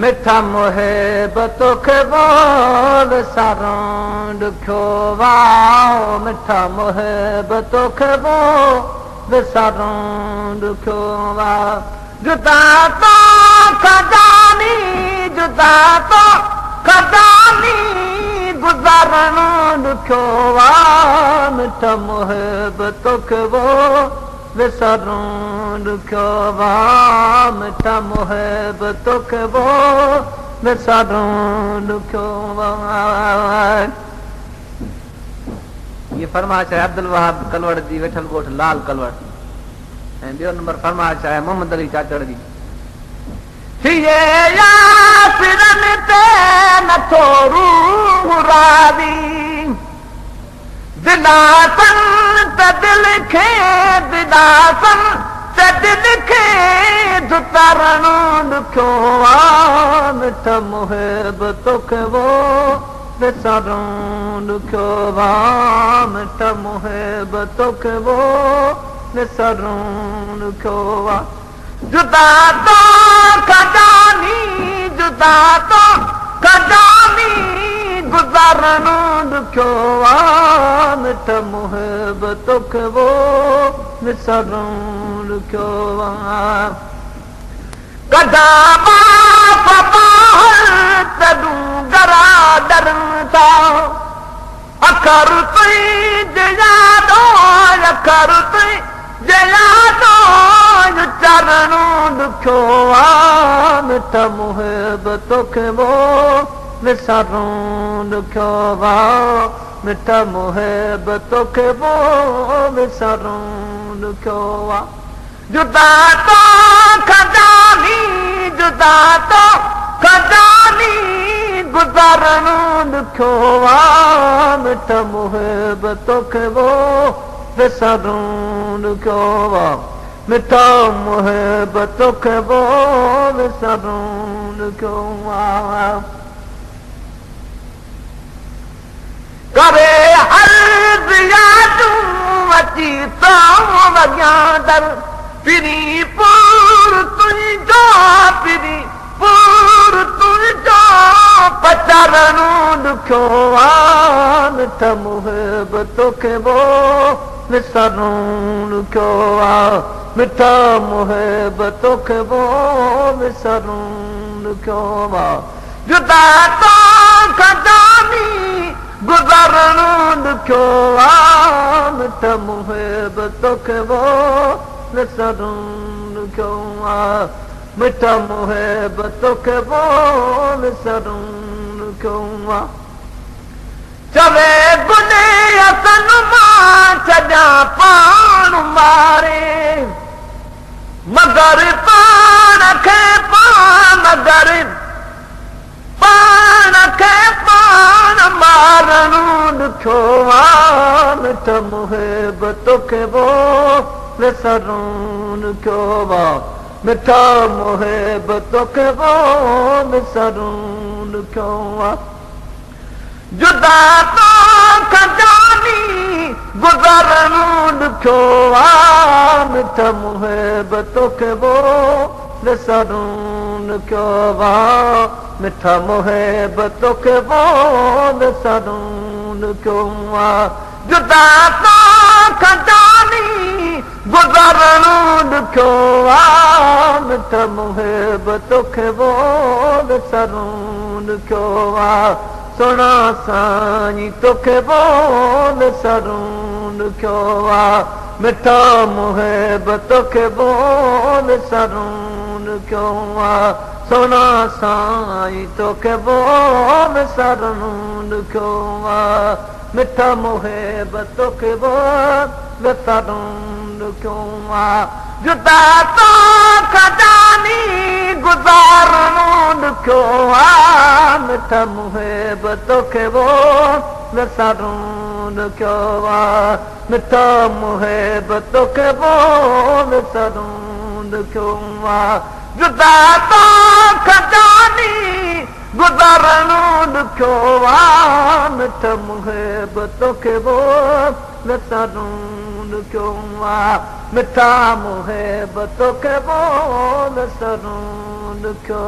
मिठा मुहिबतों के बोल सारों दुखो वाओ मिठा मुहिबतों के बोल सारों दुखो वाओ जुदा तो खजानी जुदा तो खजानी गुजारनो दुखो वाओ मिठा मुहिबतों के बोल सारों दुखो वाओ मिठा मुहिबतों के बोल सारों दुखो वाओ। ये फरमाइश है अब्दुल वहाब कलवड़ जी वेठल गोठ लाल कलवड़ ऐं ॿियो नंबर फरमाइश आहे मोहम्मद अली चाचड़ जी थिए यासिरन ते नथो रूह राज़ी दिलासन त दिल खे दिलासन त दिल खे दुतरणो ॾुखियो आहे मिठा मुहिबतों खे वो विसारणो ॾुखियो आहे मिठा मुहिबतों खे वो विसारणो ॾुखियो आहे जुदा तो खजानी जुदा तो खजानी गुजारनो ॾुखियो आहे मिठा मुहिबतों खे वो विसारणो ॾुखियो आहे कॾहिं तॾूं गरा डरनि था अखर तुंहिंजे यादो अखर तुंहिंजे यादो चरणो ॾुखियो आहे मिठा मुहिबतों खे वो विसारणो ॾुखियो आहे मिठा मुहिबतों खे वो विसारणो ॾुखियो आहे जुदा तो खजानी जुदा तो खजानी गुजारनो ॾुखियो आहे मिठा मुहिबतों खे वो विसारणो ॾुखियो आहे मिठा मुहिबतों खे वो विसारणो ॾुखियो आहे करे हर यादूं अची तो वॻियां दर पिरी पूर तुंहिंजो पिरी पूर तुंहिंजो पचारणो ॾुखियो आहे मिठा मुहिबतों खे वो विसारणो ॾुखियो आहे मिठा मुहिबतों खे वो विसारणो ॾुखियो आहे जुदा तो खजानी गुजारनो ॾुखियो आहे मिठा मुहिबतों खे वो विसारणो ॾुखियो आहे मिठा मुहिबतों खे वो विसारणो ॾुखियो आहे चवे गुने असन मां छॾा पाण मारे मगर पाण खे मगर पाण खे पाण मारणो ॾुखियो आहे मिठा मुहिबतों खे वो विसारणो ॾुखियो आहे मिठा मुहिबतों खे वो विसारणो ॾुखियो आहे जुदा तो खजानी गुजारनो ॾुखियो आहे मिठा मुहिबतों खे वो विसारणो ॾुखियो आहे मिठा मुहिबतों खे वो विसारणो ॾुखियो आहे जुदा तो खजानी गुजारनो ॾुखियो आहे मिठा मुहिबतों खे वो विसारणो ॾुखियो आहे सोना साईं तोखे वो विसारणो ॾुखियो आहे मिठा मुहिबतों खे वो विसारणो ॾुखियो आहे सोना साईं तोखे वो विसारणो ॾुखियो आहे मिठा मुहिबतों खे वो विसारणो ॾुखियो आहे जुदा तो खजानी गुजारनो ॾुखियो आहे मिठा मुहिबतों खे वो विसारणो ॾुखियो आहे मिठा मुहिबतों खे वो विसारणो ॾुखियो आहे जुदा तो खजानी गुज़ारणो ॾुखियो मिठ मुहिबतो खे वो नसणो ॾुखियो मिठा मुहिबतो खे वो नसणो ॾुखियो